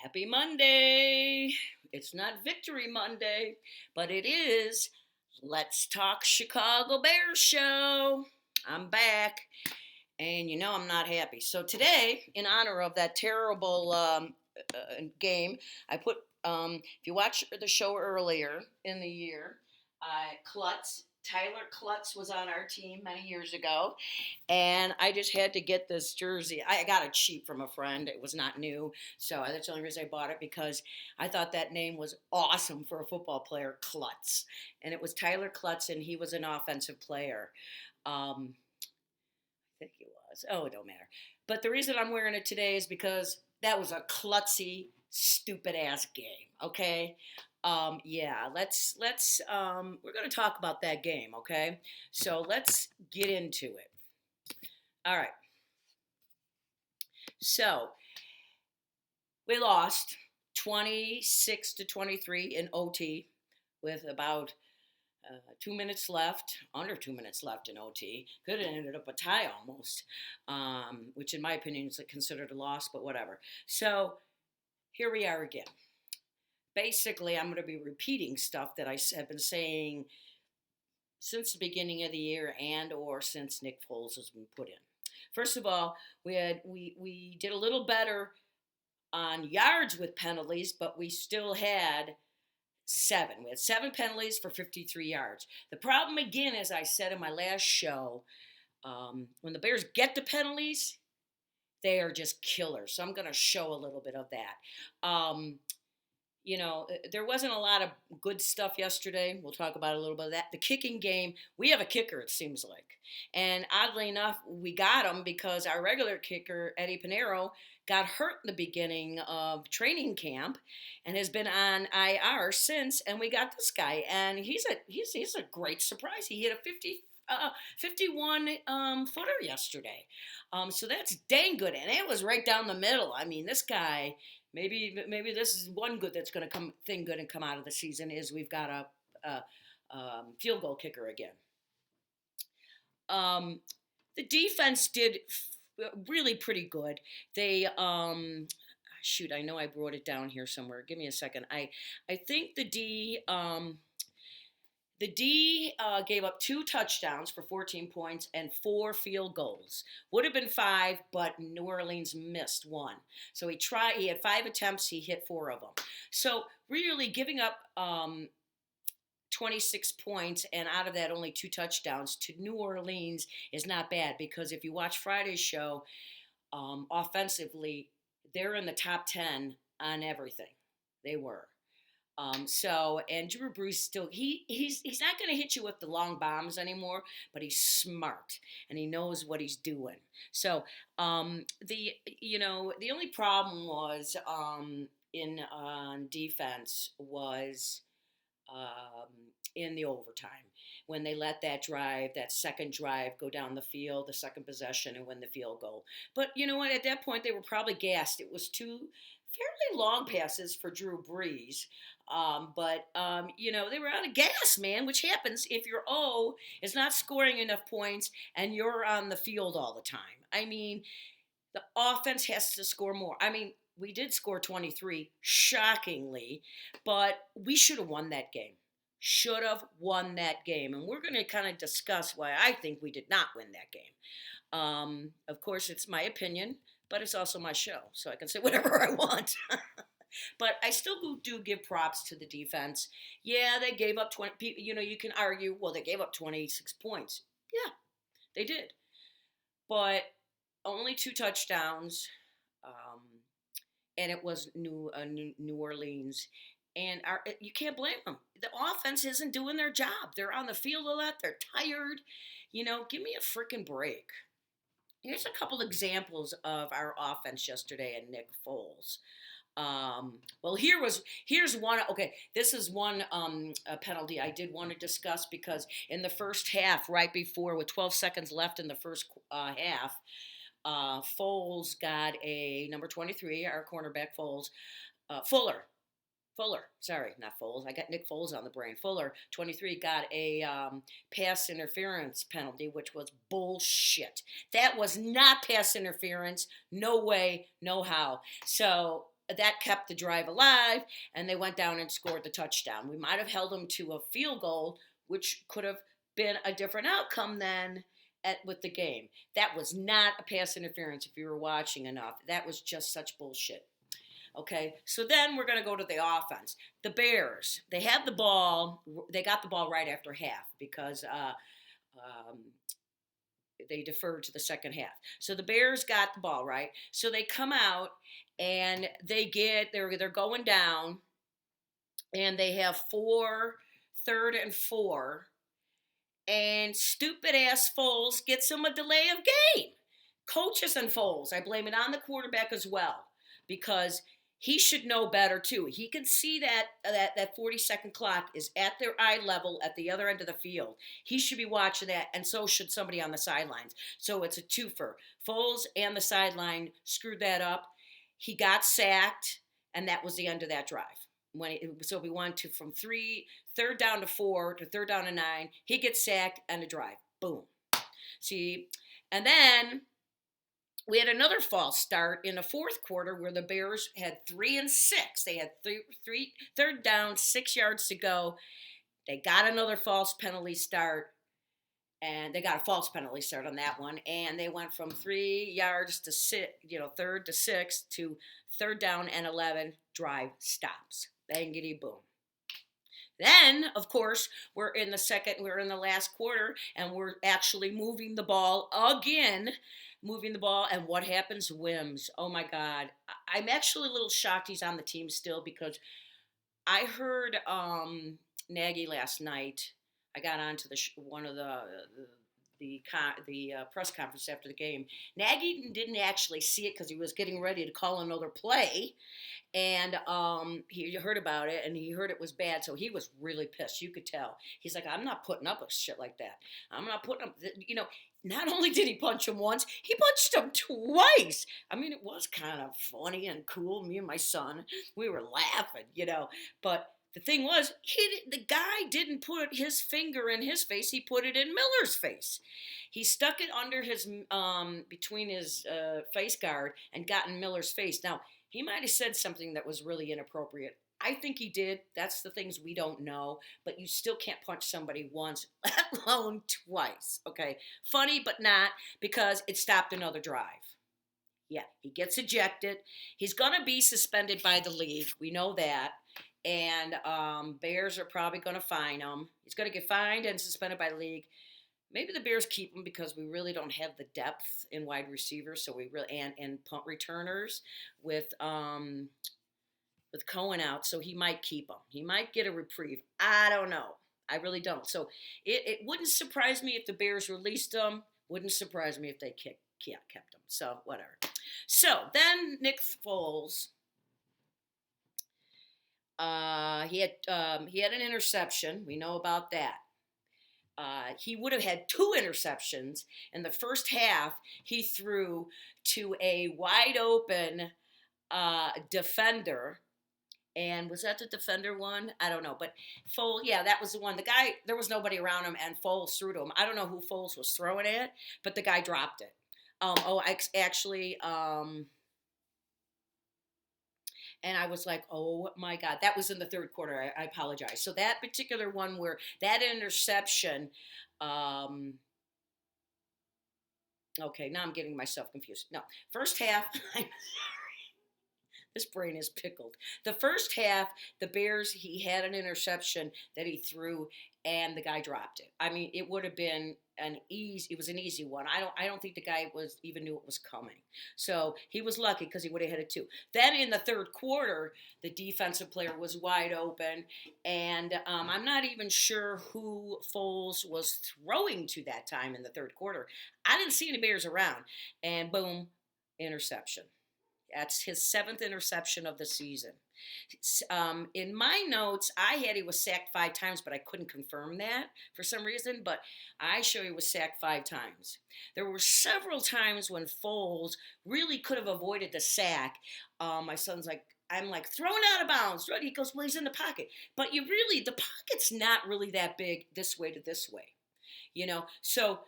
Happy Monday. It's not Victory Monday, but it is Let's Talk Chicago Bears show. I'm back, and I'm not happy. So today, in honor of that terrible game, I put, if you watched the show earlier in the year, Tyler Klutz was on our team many years ago, and I just had to get this jersey. I got it cheap from a friend. It was not new, so that's the only reason I bought it because I thought that name was awesome for a football player, Klutz, and it was Tyler Klutz, and he was an offensive player. I think he was. Oh, it don't matter. But the reason I'm wearing it today is because that was a klutzy, stupid ass game. Okay. Yeah, we're gonna talk about that game, okay? So let's get into it. All right. So we lost 26-23 in OT with about 2 minutes left, under 2 minutes left in OT. Could have ended up a tie almost, which in my opinion is considered a loss, but whatever. So here we are again. Basically, I'm going to be repeating stuff that I have been saying since the beginning of the year and or since Nick Foles has been put in. First of all, we did a little better on yards with penalties, but we still had seven. We had seven penalties for 53 yards. The problem, again, as I said in my last show, when the Bears get the penalties, they are just killers. So I'm going to show a little bit of that. There wasn't a lot of good stuff yesterday. We'll talk about a little bit of that. The kicking game, we have a kicker, it seems like. And oddly enough, we got him because our regular kicker, Eddie Pinheiro, got hurt in the beginning of training camp and has been on IR since. And we got this guy, and he's a great surprise. He hit a 51 footer yesterday. So that's dang good. And it was right down the middle. I mean, this guy, maybe this is one good that's going to come out of the season is we've got a field goal kicker again. The defense did really pretty good. They shoot, I know I brought it down here somewhere. Give me a second. I think the D gave up 2 touchdowns for 14 points and 4 field goals. Would have been 5, but New Orleans missed 1. So he had 5 attempts, he hit 4 of them. So really giving up 26 points and out of that only 2 touchdowns to New Orleans is not bad because if you watch Friday's show, offensively, they're in the top 10 on everything. They were. And Drew Brees still he's not going to hit you with the long bombs anymore, but he's smart and he knows what he's doing. So the only problem was in defense was in the overtime when they let that second drive go down the field, the second possession and win the field goal. But you know what? At that point they were probably gassed. It was 2 fairly long passes for Drew Brees. They were out of gas, man, which happens if your O is not scoring enough points and you're on the field all the time. I mean, the offense has to score more. I mean, we did score 23, shockingly, but we should have won that game. Should have won that game. And we're going to kind of discuss why I think we did not win that game. Of course, it's my opinion, but it's also my show, so I can say whatever I want. But I still do give props to the defense. Yeah, they gave up 20. You can argue, well, they gave up 26 points. Yeah, they did. But only 2 touchdowns, and it was New Orleans. And you can't blame them. The offense isn't doing their job. They're on the field a lot. They're tired. Give me a freaking break. Here's a couple examples of our offense yesterday and Nick Foles. Here's one. Okay, this is one penalty I did want to discuss because in the first half, right before with 12 seconds left in the first half, Foles got a number 23, our cornerback Fuller, sorry, not Foles. I got Nick Foles on the brain. Fuller, 23, got a pass interference penalty, which was bullshit. That was not pass interference. No way, no how. So that kept the drive alive, and they went down and scored the touchdown. We might have held them to a field goal, which could have been a different outcome then with the game. That was not a pass interference if you were watching enough. That was just such bullshit. Okay, so then we're going to go to the offense. The Bears, they had the ball. They got the ball right after half because um, they deferred to the second half. So the Bears got the ball right. So they come out and they're going down, and they have 3rd and 4, and stupid ass Foles gets them a delay of game. Coaches and Foles, I blame it on the quarterback as well, because he should know better too. He can see that 40-second clock is at their eye level at the other end of the field. He should be watching that, and so should somebody on the sidelines. So it's a twofer. Foles and the sideline screwed that up. He got sacked, and that was the end of that drive. So we went to from 3rd down to 4 to 3rd down to 9. He gets sacked and a drive. Boom. See, and then we had another false start in the fourth quarter where the Bears had 3 and 6. They had 3rd down, 6 yards to go. They got another false penalty start, and they got a false penalty start on that one. And they went from 3 yards to 3rd to 6 to 3rd down and 11. Drive stops. Bangity boom. Then, of course, we're in the last quarter, and we're actually moving the ball again. And what happens? Wims. Oh my God. I'm actually a little shocked he's on the team still, because I heard Nagy last night. I got onto one of the press conference after the game. Nagy didn't actually see it because he was getting ready to call another play, and he heard about it, and he heard it was bad, so he was really pissed. You could tell. He's like, I'm not putting up with shit like that. I'm not putting up, not only did he punch him once, he punched him twice. I mean, it was kind of funny and cool. Me and my son, we were laughing, but the thing was, the guy didn't put his finger in his face. He put it in Miller's face. He stuck it under his between his face guard and got in Miller's face. Now, he might have said something that was really inappropriate. I think he did. That's the things we don't know. But you still can't punch somebody once, let alone twice. Okay, funny but not, because it stopped another drive. Yeah, he gets ejected. He's gonna be suspended by the league. We know that. And Bears are probably going to fine him. He's going to get fined and suspended by the league. Maybe the Bears keep him because we really don't have the depth in wide receivers, so we really and punt returners with Cohen out, so he might keep him. He might get a reprieve. I don't know. I really don't. So it wouldn't surprise me if the Bears released him. Wouldn't surprise me if they kept him. So whatever. So then Nick Foles. He had an interception. We know about that. He would have had 2 interceptions. In the first half, he threw to a wide open defender. And was that the defender one? I don't know. But Foles, yeah, that was the one. The guy, there was nobody around him, and Foles threw to him. I don't know who Foles was throwing at, but the guy dropped it. And I was like, oh my God, that was in the third quarter. I apologize. So that particular one where that interception, okay, now I'm getting myself confused. No, first half, this brain is pickled. The first half, the Bears, he had an interception that he threw, and the guy dropped it. I mean, it would have been an easy one. I don't think the guy even knew it was coming. So he was lucky because he would have hit it too. Then in the third quarter, the defensive player was wide open, and I'm not even sure who Foles was throwing to that time in the third quarter. I didn't see any Bears around, and boom, interception. That's his 7th interception of the season. In my notes, I had he was sacked 5 times, but I couldn't confirm that for some reason. But I show he was sacked 5 times. There were several times when Foles really could have avoided the sack. My son's like, I'm like, thrown out of bounds. He goes, well, he's in the pocket. But the pocket's not really that big this way to this way. So,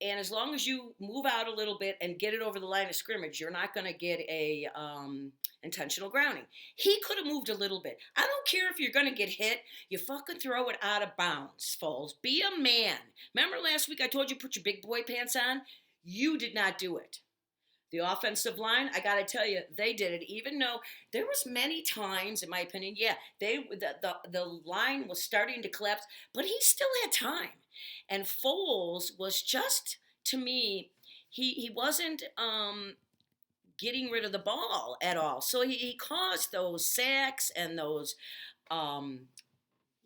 And as long as you move out a little bit and get it over the line of scrimmage, you're not going to get a intentional grounding. He could have moved a little bit. I don't care if you're going to get hit. You fucking throw it out of bounds, Foles. Be a man. Remember last week I told you put your big boy pants on? You did not do it. The offensive line, I got to tell you, they did it. Even though there was many times, in my opinion, yeah, the line was starting to collapse, but he still had time. And Foles was just, to me, he wasn't getting rid of the ball at all. So he caused those sacks and those um,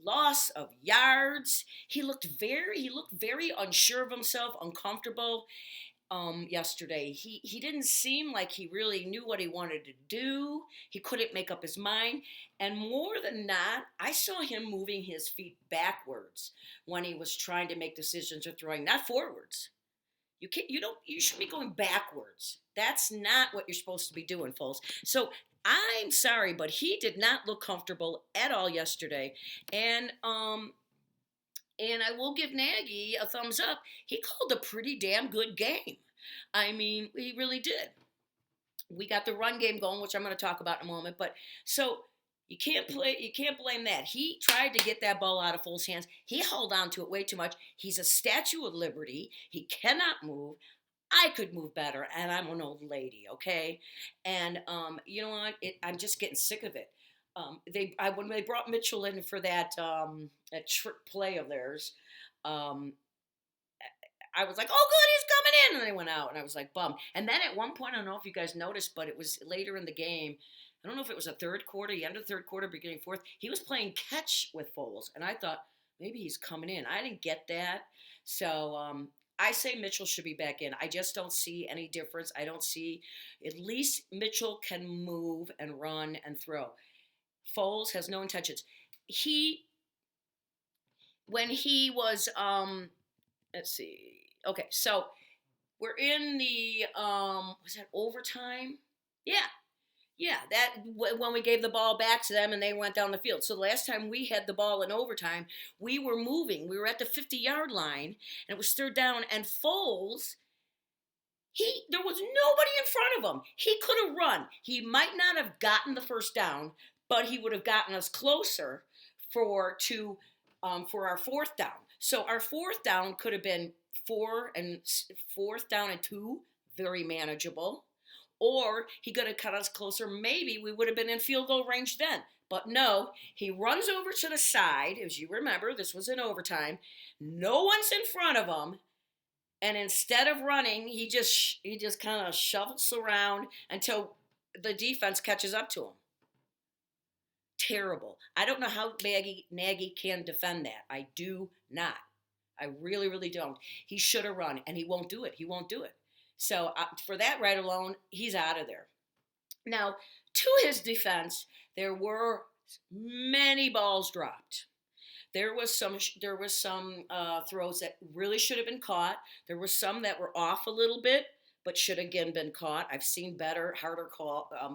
loss of yards. He looked very unsure of himself, uncomfortable yesterday. He didn't seem like he really knew what he wanted to do. He couldn't make up his mind. And more than that, I saw him moving his feet backwards when he was trying to make decisions or throwing, not forwards. You should be going backwards. That's not what you're supposed to be doing, folks. So I'm sorry, but he did not look comfortable at all yesterday. And I will give Nagy a thumbs up. He called a pretty damn good game. I mean, he really did. We got the run game going, which I'm going to talk about in a moment. But so you can't blame that. He tried to get that ball out of Foles' hands. He held on to it way too much. He's a Statue of Liberty. He cannot move. I could move better, and I'm an old lady, okay? And you know what? I'm just getting sick of it. When they brought Mitchell in for that trick play of theirs, um, I was like, "Oh, good, he's coming in," and they went out, and I was like, bummed. And then at one point, I don't know if you guys noticed, but it was later in the game. I don't know if it was a third quarter, the end of the third quarter, beginning fourth. He was playing catch with Foles, and I thought maybe he's coming in. I didn't get that, so I say Mitchell should be back in. I just don't see any difference. I don't see. At least Mitchell can move and run and throw. Foles has no intentions. When he was let's see. Okay, so we're in the was that overtime? Yeah. Yeah, when we gave the ball back to them and they went down the field. So the last time we had the ball in overtime, we were moving. We were at the 50-yard line and it was third down, and Foles, there was nobody in front of him. He could have run. He might not have gotten the first down, but he would have gotten us closer for our fourth down. So our fourth down could have been fourth down and 2, very manageable. Or he could have cut us closer. Maybe we would have been in field goal range then. But no, he runs over to the side. As you remember, this was in overtime. No one's in front of him. And instead of running, he just kind of shovels around until the defense catches up to him. Terrible. I don't know how Nagy can defend that. I do not. I really, really don't. He should have run, and he won't do it. He won't do it. So for that right alone, he's out of there. Now, to his defense, there were many balls dropped. There was some throws that really should have been caught. There were some that were off a little bit, but should again been caught. I've seen better, harder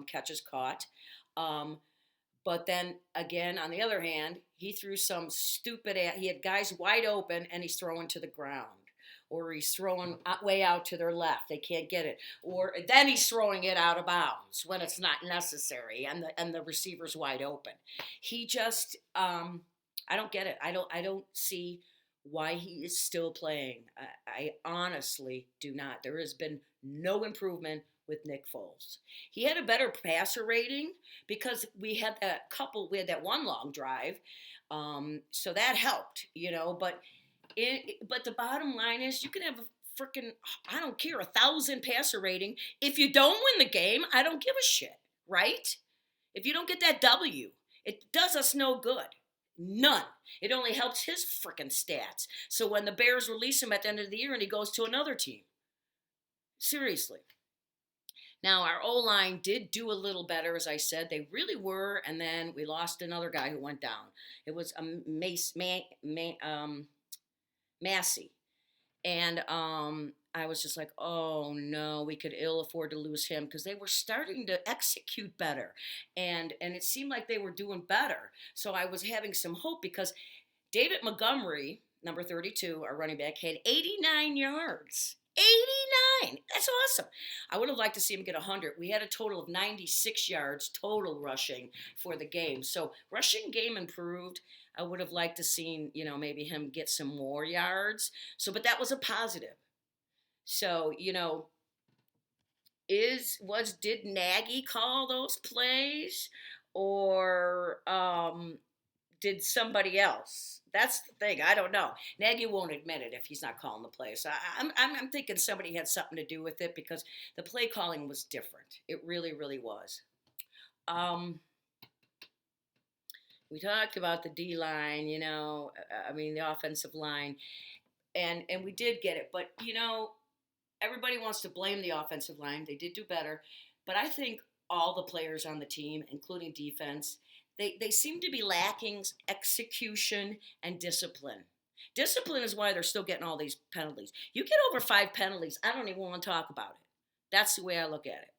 catches caught. But then again, on the other hand, he threw some stupid. He had guys wide open, and he's throwing to the ground. Or he's throwing way out to their left. They can't get it. Or then he's throwing it out of bounds when it's not necessary, and the receiver's wide open. He just, I don't get it. I don't see why he is still playing. I honestly do not. There has been no improvement with Nick Foles. He had a better passer rating because we had that one long drive, so that helped, But. But the bottom line is you can have a freaking, I don't care, 1,000 passer rating. If you don't win the game, I don't give a shit, right? If you don't get that W, it does us no good. None. It only helps his freaking stats. So when the Bears release him at the end of the year and he goes to another team. Seriously. Now, our O-line did do a little better, as I said. They really were, and then we lost another guy who went down. It was Massey. And I was just like, oh no, we could ill afford to lose him because they were starting to execute better. And it seemed like they were doing better. So I was having some hope because David Montgomery, number 32, our running back, had 89 yards. 89. That's awesome. I would have liked to see him get 100. We had a total of 96 yards total rushing for the game. So rushing game improved. I would have liked to seen, maybe him get some more yards. So, but that was a positive. So, did Nagy call those plays, or did somebody else? That's the thing. I don't know. Nagy won't admit it if he's not calling the plays. So I'm thinking somebody had something to do with it, because the play calling was different. It really, really was. We talked about the D line. The offensive line, and we did get it, but everybody wants to blame the offensive line. They did do better, but I think all the players on the team, including defense, they seem to be lacking execution and discipline. Discipline is why they're still getting all these penalties. You get over 5 penalties, I don't even want to talk about it. That's the way I look at it.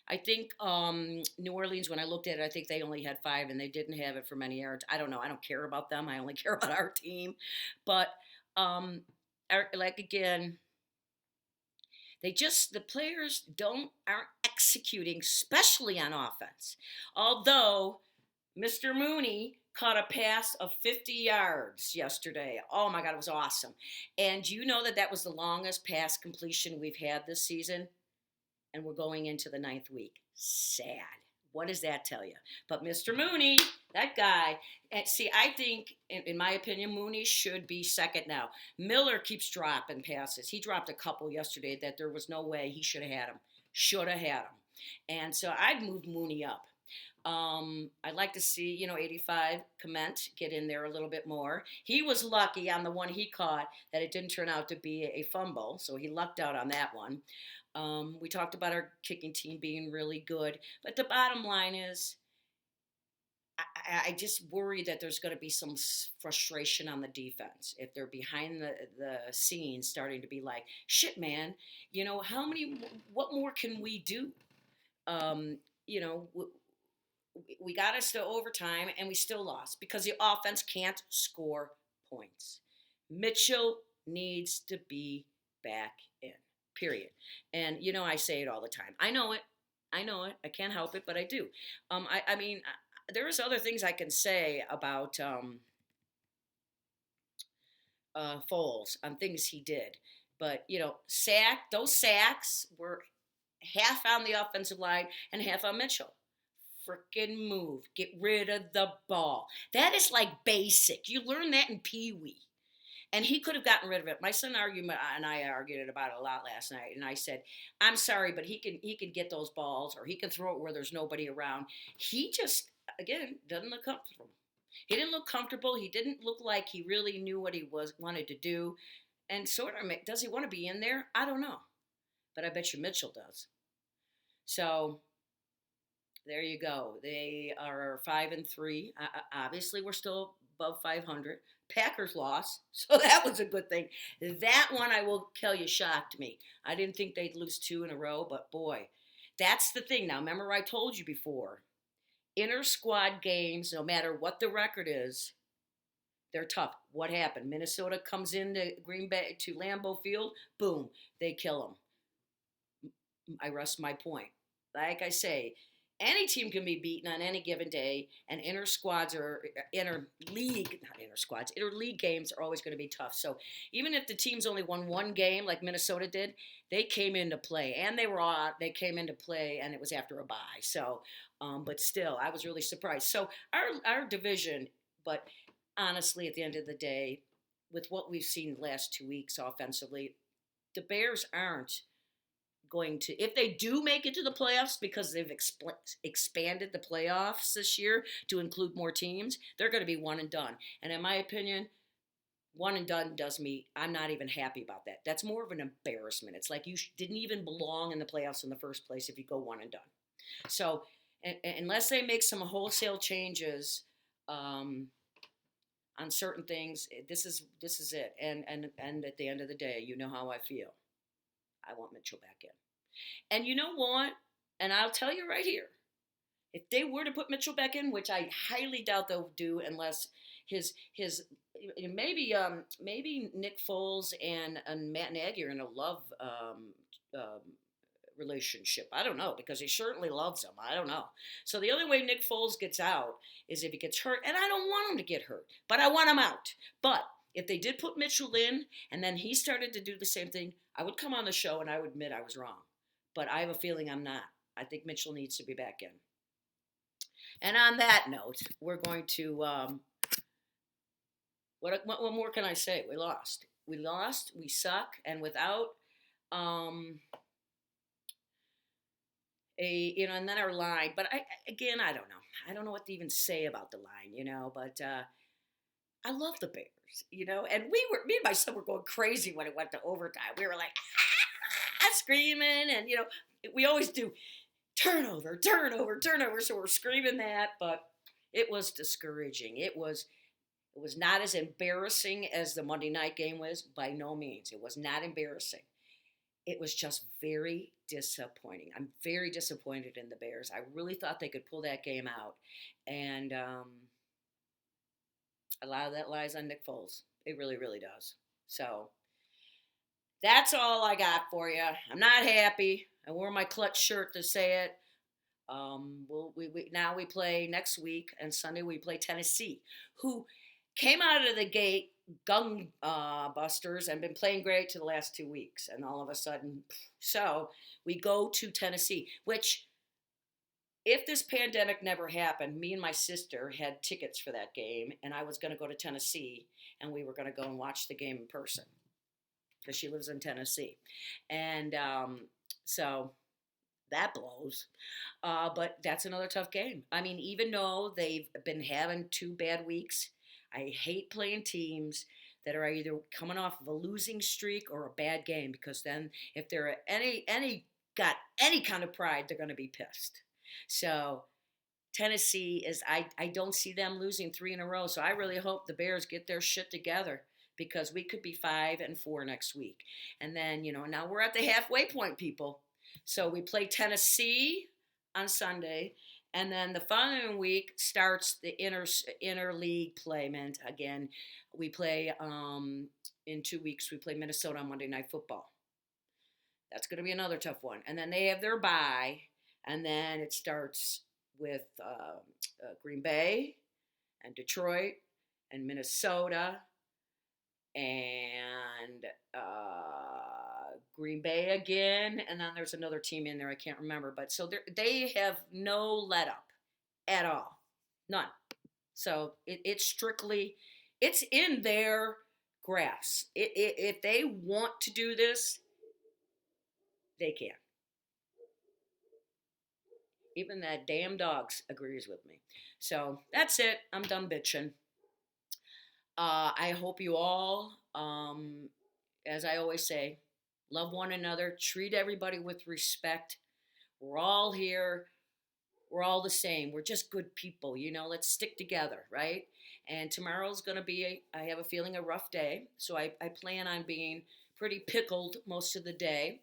I think New Orleans, when I looked at it, I think they only had 5, and they didn't have it for many yards. I don't know. I don't care about them. I only care about our team. But again, the players aren't executing, especially on offense. Although Mr. Mooney caught a pass of 50 yards yesterday. Oh my God, it was awesome. And you know that was the longest pass completion we've had this season? And we're going into the 9th week. Sad. What does that tell you? But Mr. Mooney, that guy, and see, I think, in my opinion, Mooney should be second now. Miller keeps dropping passes. He dropped a couple yesterday that there was no way he should have had him. Should have had him. And so I'd move Mooney up. I'd like to see, 85 Clement get in there a little bit more. He was lucky on the one he caught that it didn't turn out to be a fumble, so he lucked out on that one. We talked about our kicking team being really good, but the bottom line is I just worry that there's going to be some frustration on the defense if they're behind the scenes starting to be like, shit, man, what more can we do? We got us to overtime and we still lost because the offense can't score points. Mitchell needs to be back in, period. And, I say it all the time. I know it. I can't help it, but I do. There's other things I can say about Foles on things he did. But, those sacks were half on the offensive line and half on Mitchell. Freaking move. Get rid of the ball. That is like basic. You learn that in Pee Wee. And he could have gotten rid of it. My son and I argued about it a lot last night. And I said, I'm sorry, but he can get those balls, or he can throw it where there's nobody around. He just, again, doesn't look comfortable. He didn't look comfortable. He didn't look like he really knew what he wanted to do. And sort of, does he want to be in there? I don't know. But I bet you Mitchell does. So there you go. They are 5-3. Obviously, we're still above 500. Packers lost, so that was a good thing. That one, I will tell you, shocked me. I didn't think they'd lose 2 in a row, but boy, that's the thing. Now, remember I told you before, inter-squad games, no matter what the record is, they're tough. What happened? Minnesota comes into Green Bay to Lambeau Field, boom, they kill them. I rest my point. Like I say, any team can be beaten on any given day, and interleague games are always going to be tough. So even if the team's only won 1 game, like Minnesota did, they came into play, and they came into play, and it was after a bye. So, but still, I was really surprised. So our division, but honestly, at the end of the day, with what we've seen the last 2 weeks offensively, the Bears aren't going to, if they do make it to the playoffs, because they've expanded the playoffs this year to include more teams, they're going to be one and done. And in my opinion, one and done does me, I'm not even happy about that. That's more of an embarrassment. It's like you didn't even belong in the playoffs in the first place if you go one and done. So unless they make some wholesale changes on certain things, this is it. And at the end of the day, you know how I feel. I want Mitchell back in. And you know what? And I'll tell you right here, if they were to put Mitchell back in, which I highly doubt they'll do unless his maybe Nick Foles and Matt Nagy are in a love um, relationship. I don't know because he certainly loves him. I don't know. So the only way Nick Foles gets out is if he gets hurt, and I don't want him to get hurt, but I want him out. But if they did put Mitchell in, and then he started to do the same thing, I would come on the show and I would admit I was wrong. But I have a feeling I'm not. I think Mitchell needs to be back in. And on that note, we're going to. What more can I say? We lost. We lost. We suck. And without um, and then our line. But I don't know. I don't know what to even say about the line. But I love the Bears. And me and my son were going crazy when it went to overtime. We were like screaming, and we always do turnover, turnover, turnover. So we're screaming that, but it was discouraging. It was not as embarrassing as the Monday night game was. By no means, it was not embarrassing. It was just very disappointing. I'm very disappointed in the Bears. I really thought they could pull that game out, and a lot of that lies on Nick Foles. It really, really does. So that's all I got for you. I'm not happy. I wore my clutch shirt to say it. Now we play next week, and Sunday we play Tennessee, who came out of the gate gung busters and been playing great to the last 2 weeks, and all of a sudden, so we go to Tennessee, which, if this pandemic never happened, me and my sister had tickets for that game, and I was going to go to Tennessee, and we were going to go and watch the game in person because she lives in Tennessee, and so that blows. But that's another tough game. I mean, even though they've been having 2 bad weeks, I hate playing teams that are either coming off of a losing streak or a bad game, because then if they're got any kind of pride, they're going to be pissed. So Tennessee I don't see them losing 3 in a row. So I really hope the Bears get their shit together, because we could be 5-4 next week. And then, now we're at the halfway point, people. So we play Tennessee on Sunday, and then the following week starts the interleague play. Again, we play in 2 weeks. We play Minnesota on Monday Night Football. That's going to be another tough one. And then they have their bye, and then it starts with Green Bay and Detroit and Minnesota and Green Bay again, and then there's another team in there I can't remember. But so they have no let up at all, none. So it's strictly, it's in their grasp. If they want to do this, they can. Even that damn dogs agrees with me. So that's it. I'm done bitching. I hope you all, as I always say, love one another, treat everybody with respect. We're all here. We're all the same. We're just good people, let's stick together, right? And tomorrow's going to be, I have a feeling, a rough day. So I plan on being pretty pickled most of the day.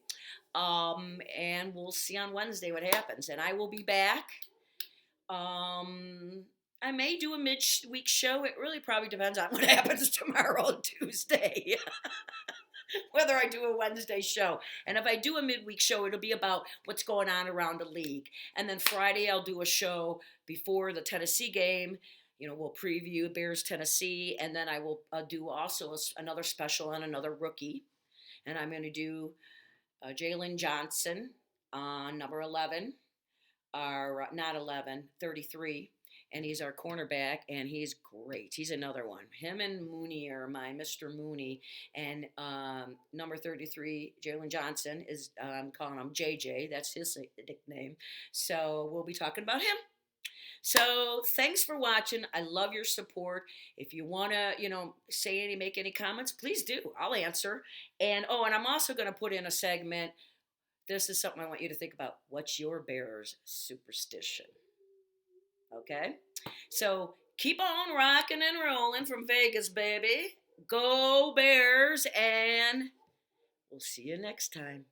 And we'll see on Wednesday what happens. And I will be back. I may do a midweek show. It really probably depends on what happens tomorrow, Tuesday. Whether I do a Wednesday show. And if I do a midweek show, it'll be about what's going on around the league. And then Friday, I'll do a show before the Tennessee game. We'll preview Bears Tennessee. And then I will do also another special on another rookie. And I'm going to do Jalen Johnson on number 11. Or not 11, 33. And he's our cornerback, and he's great. He's another one. Him and Mooney are my Mr. Mooney. And number 33, Jalen Johnson, is I'm calling him JJ. That's his nickname. So we'll be talking about him. So thanks for watching. I love your support. If you want to, make any comments, please do. I'll answer. And I'm also going to put in a segment. This is something I want you to think about. What's your Bears superstition? Okay? So keep on rocking and rolling from Vegas, baby. Go Bears, and we'll see you next time.